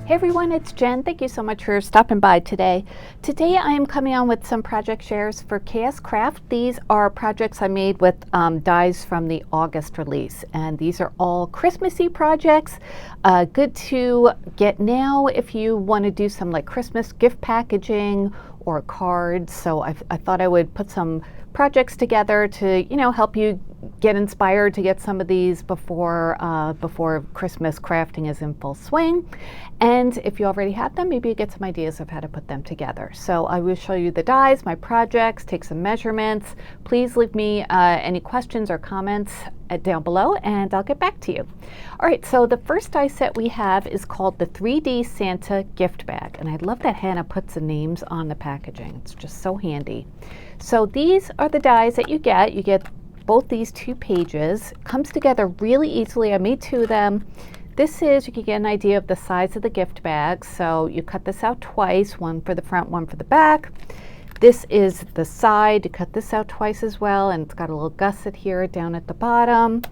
Hey everyone, it's Jen. Thank you so much for stopping by today. Today I am coming on with some project shares for KSCraft. These are projects I made with dies from the August release, and these are all Christmassy projects. Good to get now if you want to do some like Christmas gift packaging or cards. So I thought I would put some projects together to help you get inspired to get some of these before Christmas crafting is in full swing. And if you already have them, maybe you get some ideas of how to put them together. So I will show you the dies, my projects, take some measurements. Please leave me any questions or comments down below and I'll get back to you. All right, so the first die set we have is called the 3D Santa gift bag. And I love that Hannah puts the names on the packaging. It's just so handy. So these are the dies that you get. You get both these 2 pages. Comes together really easily. I made 2 of them. This is, you can get an idea of the size of the gift bag. So you cut this out twice, one for the front, one for the back. This is the side. You cut this out twice as well, and it's got a little gusset here down at the bottom.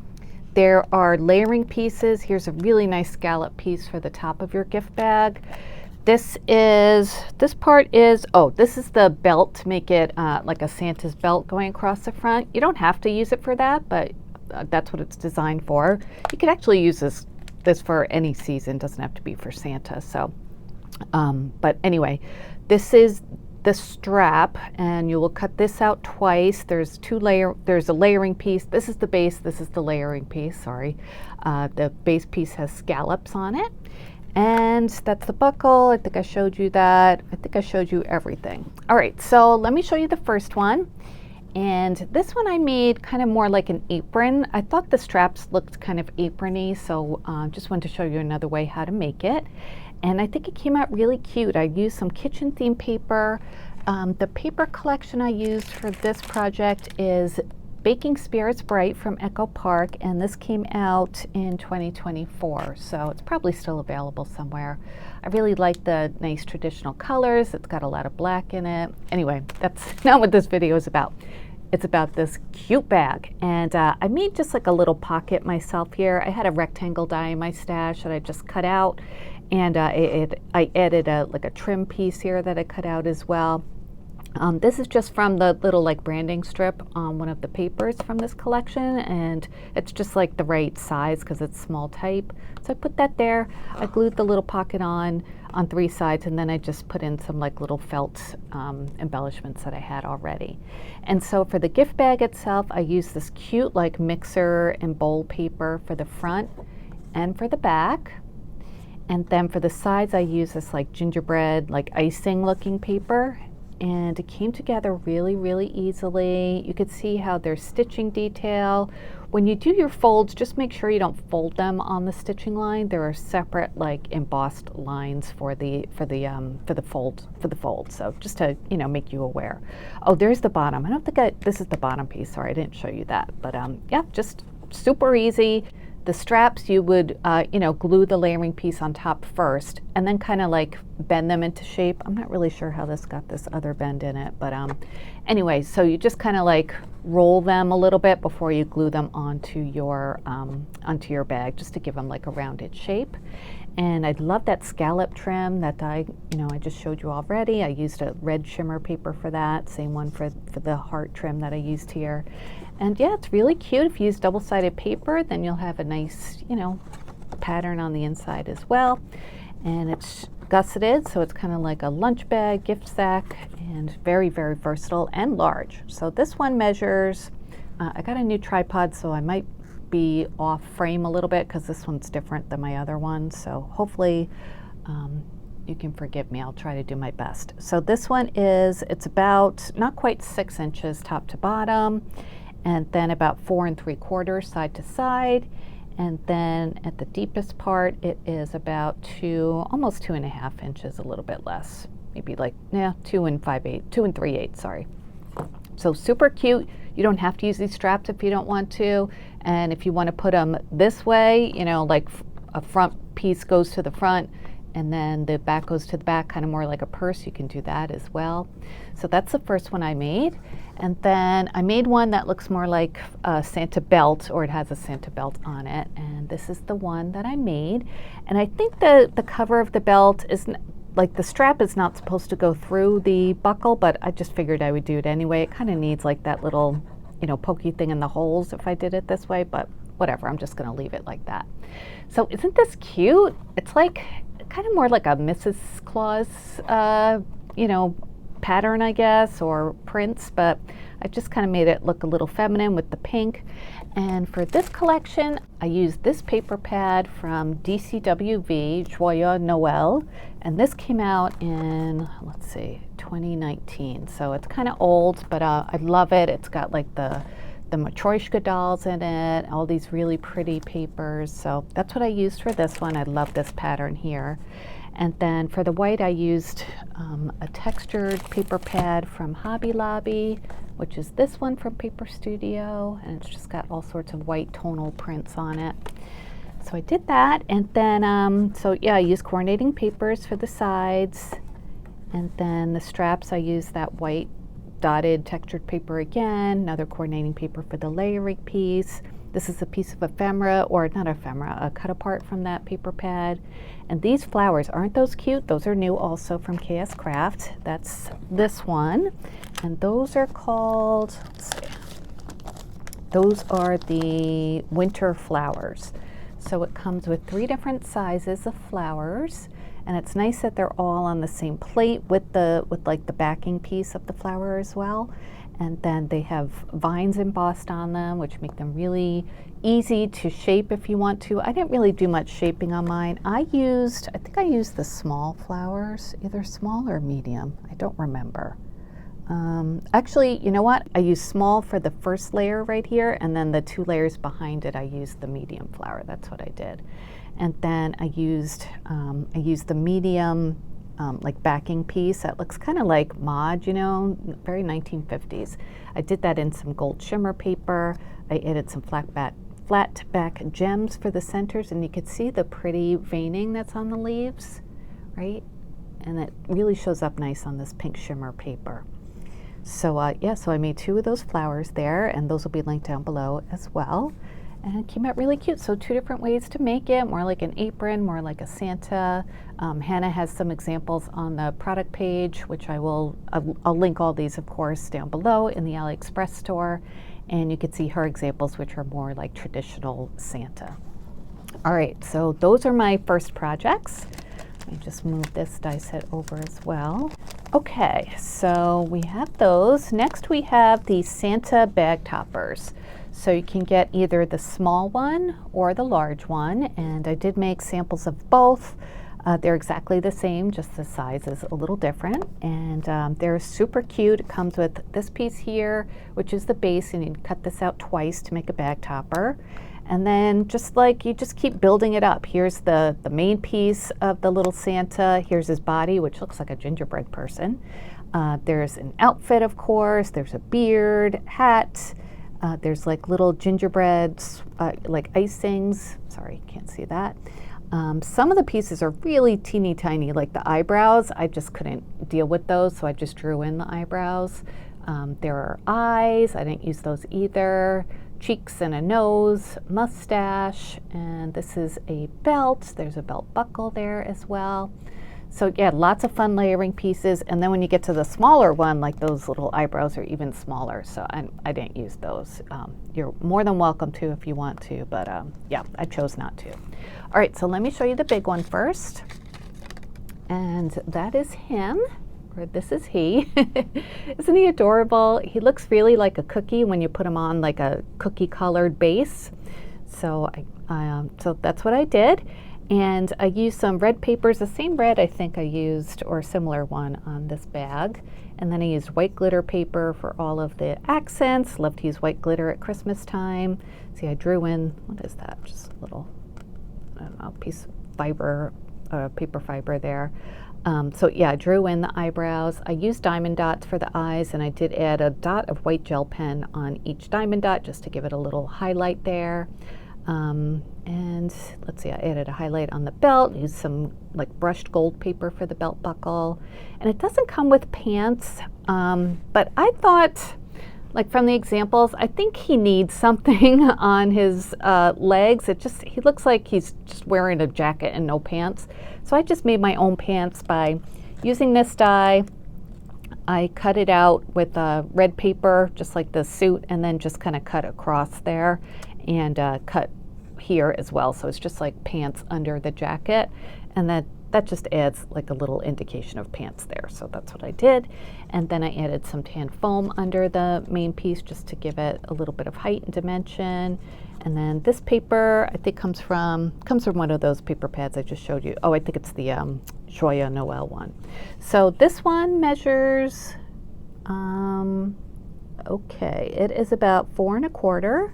There are layering pieces. Here's a really nice scallop piece for the top of your gift bag. This part is the belt to make it like a Santa's belt going across the front. You don't have to use it for that, but that's what it's designed for. You could actually use this for any season, doesn't have to be for Santa. So, but anyway, this is the strap, and you will cut this out twice. There's a layering piece. This is the base, this is the layering piece, sorry. The base piece has scallops on it. And that's the buckle. I think I showed you that. I think I showed you everything. All right, so let me show you the first one. And this one I made kind of more like an apron. I thought the straps looked kind of aprony, so just wanted to show you another way how to make it. And I think it came out really cute. I used some kitchen theme paper. The paper collection I used for this project is Baking Spirits Bright from Echo Park, and this came out in 2024, so it's probably still available somewhere. I really like the nice traditional colors. It's got a lot of black in it. Anyway, that's not what this video is about. It's about this cute bag, and I made just like a little pocket myself here. I had a rectangle die in my stash that I just cut out, and I added like a trim piece here that I cut out as well. This is just from the little like branding strip on one of the papers from this collection, and it's just like the right size because it's small type. So I put that there. I glued the little pocket on 3 sides, and then I just put in some like little felt embellishments that I had already. And so for the gift bag itself, I used this cute like mixer and bowl paper for the front and for the back. And then for the sides, I used this like gingerbread, like icing looking paper. And it came together really, really easily. You could see how there's stitching detail. When you do your folds, just make sure you don't fold them on the stitching line. There are separate like embossed lines for the fold. So just to make you aware. Oh, there's the bottom. I don't think this is the bottom piece. Sorry, I didn't show you that. But yeah, just super easy. The straps, you would, glue the layering piece on top first and then kind of like bend them into shape. I'm not really sure how this got this other bend in it, but anyway, so you just kind of like roll them a little bit before you glue them onto your bag, just to give them like a rounded shape. And I love that scallop trim that I just showed you already. I used a red shimmer paper for that, same one for the heart trim that I used here. And yeah, it's really cute. If you use double-sided paper, then you'll have a nice, pattern on the inside as well. And it's gusseted, so it's kind of like a lunch bag, gift sack, and very, very versatile and large. So this one measures, I got a new tripod, so I might be off frame a little bit because this one's different than my other one. So hopefully you can forgive me. I'll try to do my best. So this one it's about not quite 6 inches top to bottom, and then about 4 3/4 side to side. And then at the deepest part, it is about almost 2.5 inches, a little bit less, maybe like 2 3/8, sorry. So super cute. You don't have to use these straps if you don't want to. And if you want to put them this way, like a front piece goes to the front and then the back goes to the back, kind of more like a purse. You can do that as well. So that's the first one I made. And then I made one that looks more like a Santa belt, or it has a Santa belt on it. And this is the one that I made. And I think the cover of the belt is like the strap is not supposed to go through the buckle, but I just figured I would do it anyway. It kind of needs like that little, you know, pokey thing in the holes if I did it this way, but whatever, I'm just gonna leave it like that. So isn't this cute? It's like kind of more like a Mrs. Claus, you know, pattern, I guess, or prints, but I just kind of made it look a little feminine with the pink. And for this collection, I used this paper pad from DCWV, Joyeux Noël, and this came out in, let's see, 2019. So it's kind of old, but I love it. It's got like the Matryoshka dolls in it, all these really pretty papers. So that's what I used for this one. I love this pattern here. And then for the white, I used a textured paper pad from Hobby Lobby, which is this one from Paper Studio, and it's just got all sorts of white tonal prints on it. So I did that, and then, so yeah, I used coordinating papers for the sides, and then the straps, I used that white dotted textured paper again, another coordinating paper for the layering piece. This is a piece of ephemera, or not ephemera, a cut apart from that paper pad. And these flowers, aren't those cute? Those are new also from KSCraft. That's this one. And those are called, let's see, those are the winter flowers. So it comes with 3 different sizes of flowers. And it's nice that they're all on the same plate with like the backing piece of the flower as well. And then they have vines embossed on them, which make them really easy to shape if you want to. I didn't really do much shaping on mine. I think I used the small flowers, either small or medium. I don't remember. Actually, you know what? I used small for the first layer right here, and then the 2 layers behind it, I used the medium flower. That's what I did. And then I used the medium like backing piece that looks kind of like mod, you know, very 1950s. I did that in some gold shimmer paper. I added some flat back gems for the centers, and you could see the pretty veining that's on the leaves, right? And it really shows up nice on this pink shimmer paper. So yeah, so I made 2 of those flowers there, and those will be linked down below as well. And it came out really cute. So 2 different ways to make it, more like an apron, more like a Santa. Hannah has some examples on the product page, which I'll link all these, of course, down below in the AliExpress store. And you can see her examples, which are more like traditional Santa. All right, so those are my first projects. Let me just move this die set over as well. Okay, so we have those. Next we have the Santa bag toppers. So you can get either the small one or the large one, and I did make samples of both. They're exactly the same, just the size is a little different, and they're super cute. It comes with this piece here, which is the base, and you can cut this out twice to make a bag topper. And then just like, you just keep building it up. Here's the main piece of the little Santa. Here's his body, which looks like a gingerbread person. There's an outfit, of course. There's a beard, hat. There's like little gingerbreads, like icings. Sorry, can't see that. Some of the pieces are really teeny tiny, like the eyebrows. I just couldn't deal with those, so I just drew in the eyebrows. There are eyes. I didn't use those either. Cheeks and a nose, mustache, and this is a belt. There's a belt buckle there as well. So yeah, lots of fun layering pieces. And then when you get to the smaller one, like those little eyebrows are even smaller. So I didn't use those. You're more than welcome to if you want to, but yeah, I chose not to. All right, so let me show you the big one first. And that is him, or this is he. Isn't he adorable? He looks really like a cookie when you put him on like a cookie colored base. So so that's what I did. And I used some red papers, the same red I think I used, or a similar one on this bag. And then I used white glitter paper for all of the accents. Love to use white glitter at Christmas time. See, I drew in, what is that? Just a little, I don't know, piece of fiber, paper fiber there. So yeah, I drew in the eyebrows. I used diamond dots for the eyes, and I did add a dot of white gel pen on each diamond dot just to give it a little highlight there. And let's see, I added a highlight on the belt, used some like brushed gold paper for the belt buckle. And it doesn't come with pants, but I thought, like from the examples, I think he needs something on his legs. He looks like he's just wearing a jacket and no pants. So I just made my own pants by using this die. I cut it out with red paper, just like the suit, and then just kind of cut across there and cut here as well. So it's just like pants under the jacket, and that just adds like a little indication of pants there. So that's what I did. And then I added some tan foam under the main piece just to give it a little bit of height and dimension. And then this paper, I think comes from one of those paper pads I just showed you. Oh, I think it's the Joyeux Noel one. So this one measures, okay, it is about 4 1/4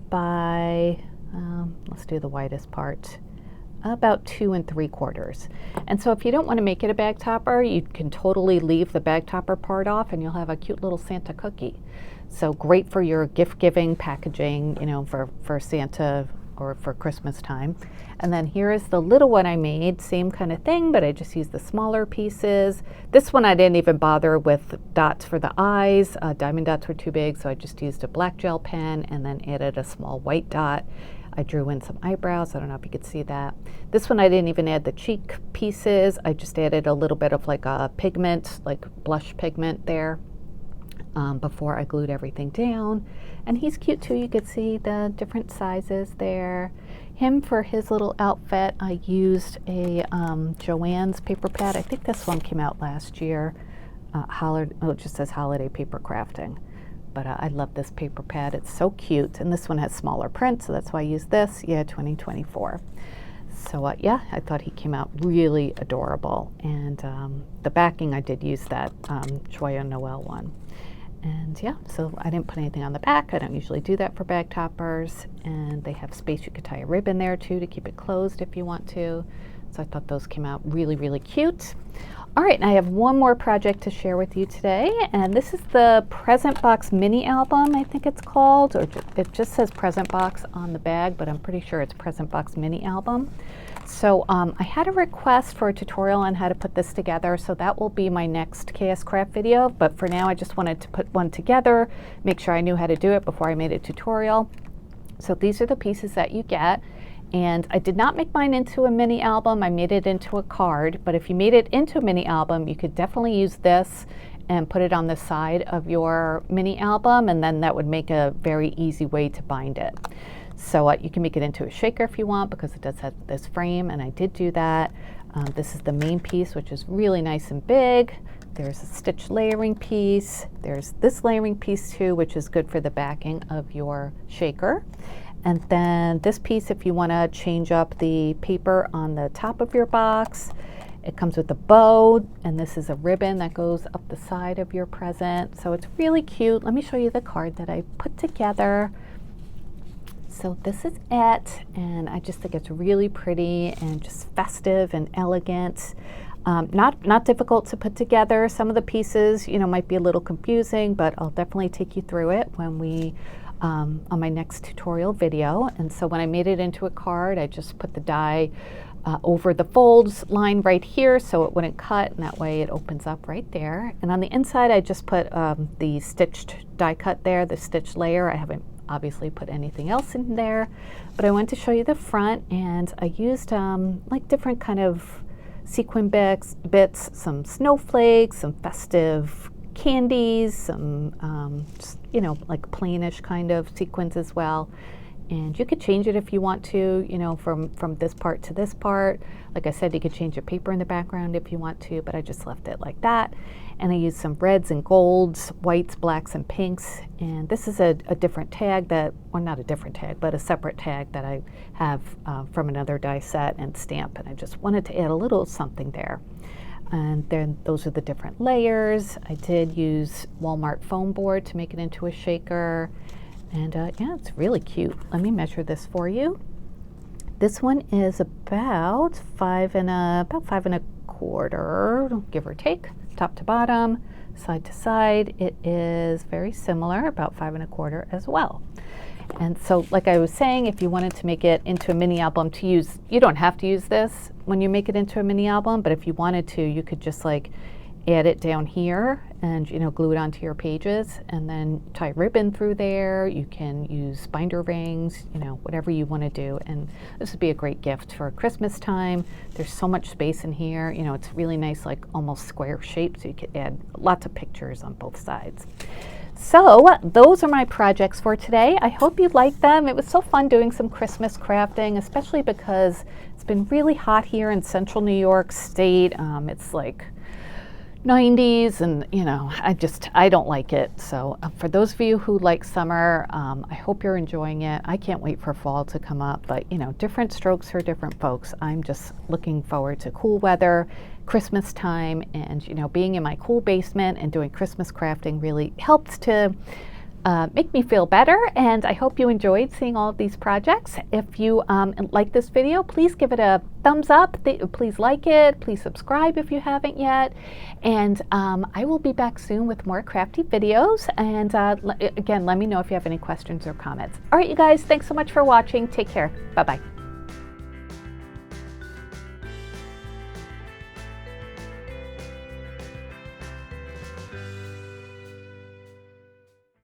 by, let's do the widest part, about 2 3/4. And so if you don't want to make it a bag topper, you can totally leave the bag topper part off and you'll have a cute little Santa cookie. So great for your gift giving packaging, you know, for Santa or for Christmas time. And then here is the little one I made, same kind of thing, but I just used the smaller pieces. This one I didn't even bother with dots for the eyes. Diamond dots were too big, so I just used a black gel pen and then added a small white dot. I drew in some eyebrows. I don't know if you could see that. This one I didn't even add the cheek pieces. I just added a little bit of like a pigment, like blush pigment there. Before I glued everything down. And he's cute too. You could see the different sizes there. Him, for his little outfit, I used a Joann's paper pad. I think this one came out last year. It just says Holiday Paper Crafting. But I love this paper pad. It's so cute. And this one has smaller print, so that's why I used this. Yeah, 2024. So yeah, I thought he came out really adorable. And the backing, I did use that Joyeux Noel one. And yeah, so I didn't put anything on the back. I don't usually do that for bag toppers. And they have space. You could tie a ribbon there too to keep it closed if you want to. So I thought those came out really, really cute. All right, and I have one more project to share with you today. And this is the Present Box mini album, I think it's called. Or it just says Present Box on the bag, but I'm pretty sure it's Present Box mini album. So I had a request for a tutorial on how to put this together, so that will be my next KSCraft video, but for now I just wanted to put one together, make sure I knew how to do it before I made a tutorial. So these are the pieces that you get, and I did not make mine into a mini album, I made it into a card, but if you made it into a mini album, you could definitely use this and put it on the side of your mini album, and then that would make a very easy way to bind it. So you can make it into a shaker if you want, because it does have this frame, and I did do that. This is the main piece, which is really nice and big. There's a stitch layering piece. There's this layering piece too, which is good for the backing of your shaker. And then this piece, if you want to change up the paper on the top of your box. It comes with a bow, and this is a ribbon that goes up the side of your present. So it's really cute. Let me show you the card that I put together. So this is it, and I just think it's really pretty and just festive and elegant. Not difficult to put together. Some of the pieces, you know, might be a little confusing, but I'll definitely take you through it when we on my next tutorial video. And so when I made it into a card, I just put the die over the folds line right here so it wouldn't cut, and that way it opens up right there. And on the inside, I just put the stitched die cut there, the stitch layer. I haven't obviously put anything else in there, but I went to show you the front, and I used like different kind of sequin bits, some snowflakes, some festive candies, some just, you know, like plainish kind of sequins as well. And you could change it if you want to, you know, from this part to this part. Like I said, you could change your paper in the background if you want to, but I just left it like that. And I used some reds and golds, whites, blacks, and pinks. And this is a different tag that, well, not a different tag, but a separate tag that I have from another die set and stamp. And I just wanted to add a little something there. And then those are the different layers. I did use Walmart foam board to make it into a shaker. And yeah, it's really cute. Let me measure this for you. This one is about 5 1/4, give or take, top to bottom, side to side. It is very similar, about 5 1/4 as well. And so like I was saying, if you wanted to make it into a mini album to use, you don't have to use this when you make it into a mini album, but if you wanted to, you could just like add it down here and, you know, glue it onto your pages and then tie ribbon through there. You can use binder rings, you know, whatever you want to do. And this would be a great gift for Christmas time. There's so much space in here. You know, it's really nice, like almost square shape, so you could add lots of pictures on both sides. So those are my projects for today. I hope you liked them. It was so fun doing some Christmas crafting, especially because it's been really hot here in central New York State. It's like 90s, and you know, I don't like it. So for those of you who like summer, I hope you're enjoying it. I can't wait for fall to come up, but you know, different strokes for different folks. I'm just looking forward to cool weather, Christmas time, and you know, being in my cool basement and doing Christmas crafting really helps to make me feel better, and I hope you enjoyed seeing all of these projects. If you like this video, please give it a thumbs up. Please like it. Please subscribe if you haven't yet. And I will be back soon with more crafty videos. And again, let me know if you have any questions or comments. All right, you guys, thanks so much for watching. Take care. Bye-bye.